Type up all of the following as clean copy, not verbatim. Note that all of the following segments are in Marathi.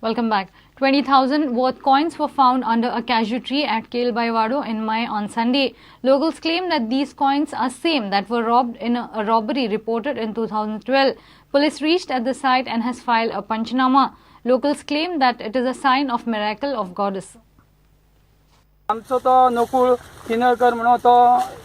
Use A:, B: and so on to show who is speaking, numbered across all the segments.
A: Welcome back. 20,000 worth coins were found under a cashew tree at Kelbaivadu in Mai on Sunday. Locals claim that these coins are same that were robbed in a robbery reported in 2012. Police reached at the site and has filed a Panchanama. Locals claim that it is a sign of miracle of goddess.
B: आमचो तो नकुळ किनळकर म्हणून तो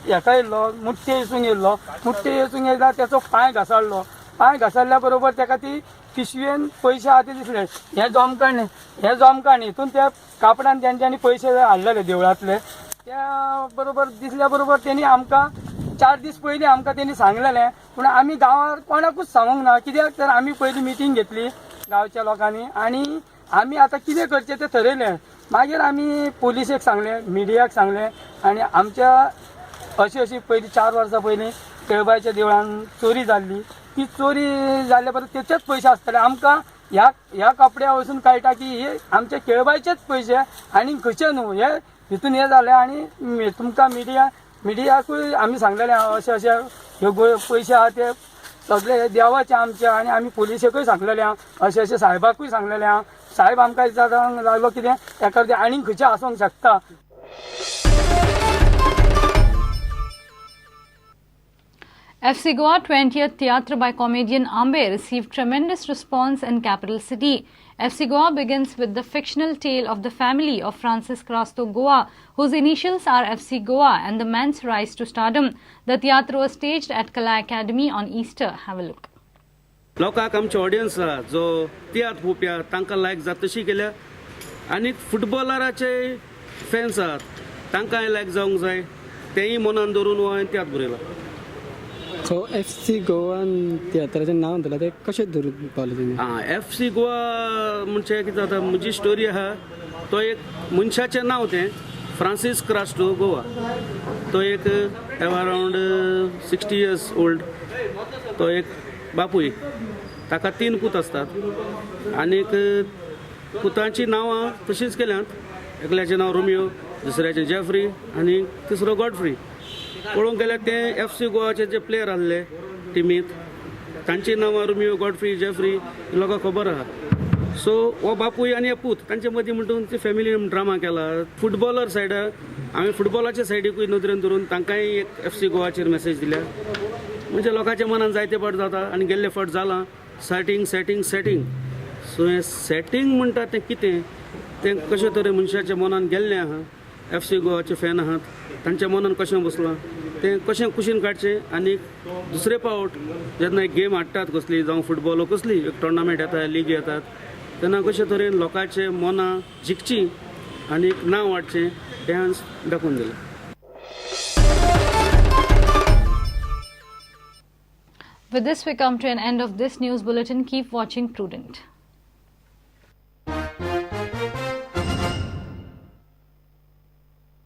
B: हेका येयल्लो मुठ्ठे येसूंक येयल्लो मुठ्ठे येसूंक येयला त्याचो पांय घासाळ्ळो पांय घासाळ्ळ्या बरोबर तेका ती पिशवेन पयशे आहा ते दिसले हे जमकाण हितून त्या कापडान तेंच्यांनी पयशे हाडलेले देवळांतले त्या बरोबर दिसल्या बरोबर तेणी आमकां 4 दीस पयलीं आमकां तेणी सांगलेलें पूण आमी गांवांत कोणाकूच सांगूंक ना कित्याक तर आमी पयलीं मिटींग घेतली गांवच्या लोकांनी आनी आमी आतां कितें करचें तें ठरयलें मागीर आमी पुलिसेक सांगलें मिडियाक सांगलें आनी आमच्या अशी पयलीं 4 वर्सां पयलीं केळबायच्या देवळान चोरी जाल्ली ती चोरी जाल्ल्या बरोबर तेचेच पयशे आसतले आमकां ह्या कपड्या वचून कळटा की हे आमचे केळबायचेच पयशे आनी खंयचे न्हू हे हितून हे जालें आनी तुमकां मिडियाकूय आमी सांगलेलें अशें ह्यो पयशे आहा ते सगळे देवाचे आमचे आनी आमी पुलिसेकूय सांगलेलें अशें साहेबाकूय सांगलेलें साहेब आमकां विचारूंक लागलो कितें एखादें आनीक खंयचें आसूंक शकता.
A: FC Goa 20th Theatre by comedian Ambe received tremendous response in capital city. FC Goa begins with the fictional tale of the family of Francis Crasto Goa, whose initials are FC Goa, and the man's rise to stardom. The theatre was staged at Kala Academy on Easter. Have a look.
C: लोकांक आमचे ऑडियन्स जो तियात्र पळोवप्या तांकां लायक जाता तशी केल्या आनी फुटबॉलराचे फॅन्स आहात तांकांय लायक जावंक जाय तेंय मनान दवरून हो हांवें तियात्र बरयला.
D: सो FC गोवान तियात्राचें नांव दिलां तें कशें धरून पावलें तुमी?
C: FC गोवा म्हणजे कितें जाता म्हजी स्टोरी आहा तो एक मनशाचें नांव तें फ्रांसीस क्रास्टो गोवा तो एक अरावंड 60 years ओल्ड तो एक बापूय ताका 3 पूत आसतात आनीक पुतांची नांवां तशींच केल्यांत एकल्याचें नांव रोमियो दुसऱ्याचें जेफ्री आनी तिसरो गॉडफ्री पळोवंक गेल्यार ते FC गोवाचे जे प्लेयर आसले टिमींत तांची नांवां रोमियो गॉडफ्री जेफ्री लोकांक खबर आहा सो हो बापूय आनी हे पूत तांचे मदीं म्हणून ती फॅमिली ड्रामा केला फुटबॉलर सायडार हांवें फुटबॉलाच्या सायडीकूय नदरेन धरून तांकांय एक FC गोवाचेर मेसेज दिल्या म्हणजे लोकांच्या मनान जायते फावट जाता आनी गेल्ले फावट जालां सेटींग सो हें सेटींग म्हणटा तें कितें तें कशे तरेन मनशाच्या मनान गेल्लें आहा FC गोवाचे फॅन आहात तांच्या मनान कशें बसलां तें कशें कुशीन काडचें आनी दुसरे फावट जेन्ना एक गेम हाडटात कसली जावं फुटबॉल कसली एक टोर्नामेंट येता लीग येतात तेन्ना कशे तरेन लोकांचे मनां जिखचीं आनी नांव वाडचें हें हांवें दाखोवन दिलें.
A: With this, we come to an end of this news bulletin. Keep watching Prudent.